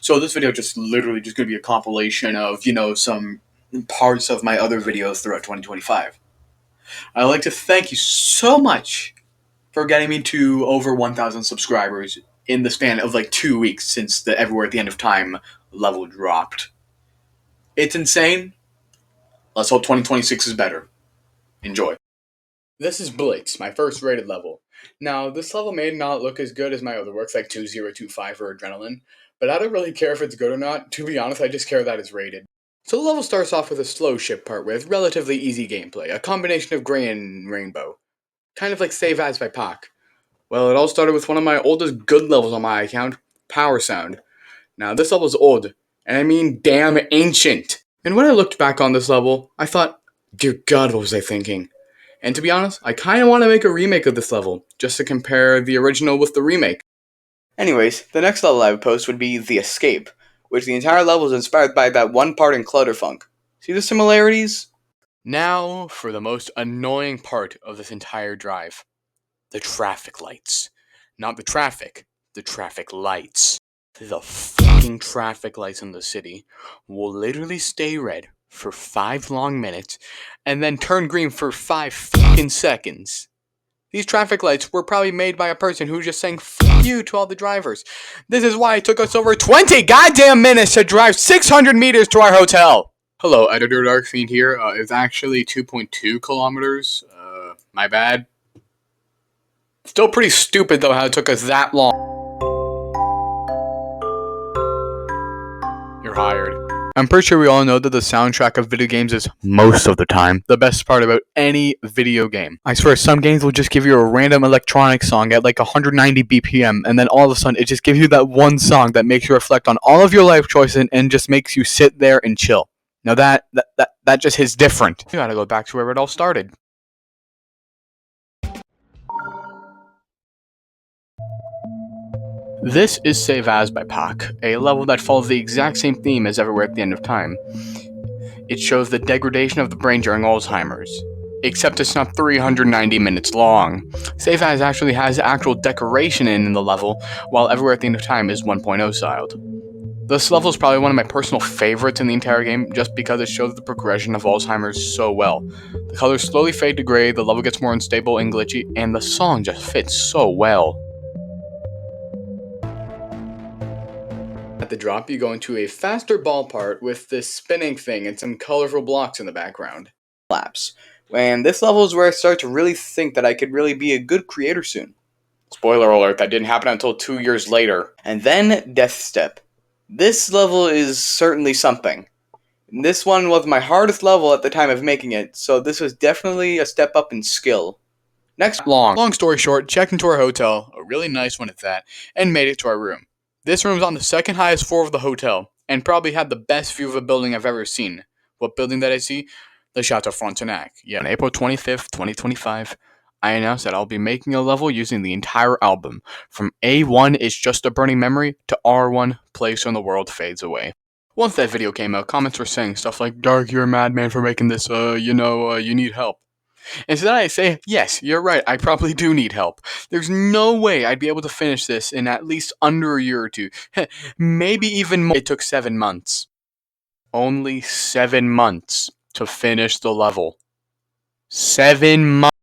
So this video just literally just going to be a compilation of, some parts of my other videos throughout 2025. I'd like to thank you so much for getting me to over 1,000 subscribers in the span of like 2 weeks since the Everywhere at the End of Time level dropped. It's insane. Let's hope 2026 is better. Enjoy. This is Blitz, my first rated level. Now, this level may not look as good as my other works like 2025 or Adrenaline, but I don't really care if it's good or not. To be honest, I just care that it's rated. So the level starts off with a slow ship part with relatively easy gameplay, a combination of gray and rainbow. Kind of like Save As by Pac. Well, it all started with one of my oldest good levels on my account, Power Sound. Now, this level's old, and I mean damn ancient. And when I looked back on this level, I thought, dear God, what was I thinking? And to be honest, I kind of want to make a remake of this level, just to compare the original with the remake. Anyways, the next level I would post would be The Escape, which the entire level is inspired by that one part in Clutterfunk. See the similarities? Now for the most annoying part of this entire drive. The traffic lights. Not the traffic lights. The fucking traffic lights in the city will literally stay red for 5 long minutes and then turn green for 5 fucking seconds. These traffic lights were probably made by a person who just saying "fuck you" to all the drivers. This is why it took us over 20 goddamn minutes to drive 600 meters to our hotel. Hello, Editor DarkFeind here. It's actually 2.2 kilometers. My bad. Still pretty stupid though how it took us that long. You're hired. I'm pretty sure we all know that the soundtrack of video games is, most of the time, the best part about any video game. I swear, some games will just give you a random electronic song at like 190 BPM, and then all of a sudden it just gives you that one song that makes you reflect on all of your life choices and just makes you sit there and chill. Now that just hits different. You gotta go back to where it all started. This is Save As by Pac, a level that follows the exact same theme as Everywhere at the End of Time. It shows the degradation of the brain during Alzheimer's, except it's not 390 minutes long. Save As actually has actual decoration in the level, while Everywhere at the End of Time is 1.0 styled. This level is probably one of my personal favorites in the entire game, just because it shows the progression of Alzheimer's so well. The colors slowly fade to gray, the level gets more unstable and glitchy, and the song just fits so well. At the drop, you go into a faster ball part with this spinning thing and some colorful blocks in the background. Laps. And this level is where I start to really think that I could really be a good creator soon. Spoiler alert, that didn't happen until 2 years later. And then Death Step. This level is certainly something. This one was my hardest level at the time of making it, so this was definitely a step up in skill. Next, long story short, checked into our hotel, a really nice one at that, and made it to our room. This room's on the second highest floor of the hotel, and probably had the best view of a building I've ever seen. What building did I see? The Chateau Frontenac. Yeah, on April 25th, 2025, I announced that I'll be making a level using the entire album, from A1 is just a burning memory to R1 place when the world fades away. Once that video came out, comments were saying stuff like, Dark, you're a madman for making this, you need help. Instead, I say, yes, you're right, I probably do need help. There's no way I'd be able to finish this in at least under a year or two. Maybe even more. It took 7 months. Only 7 months to finish the level. 7 months.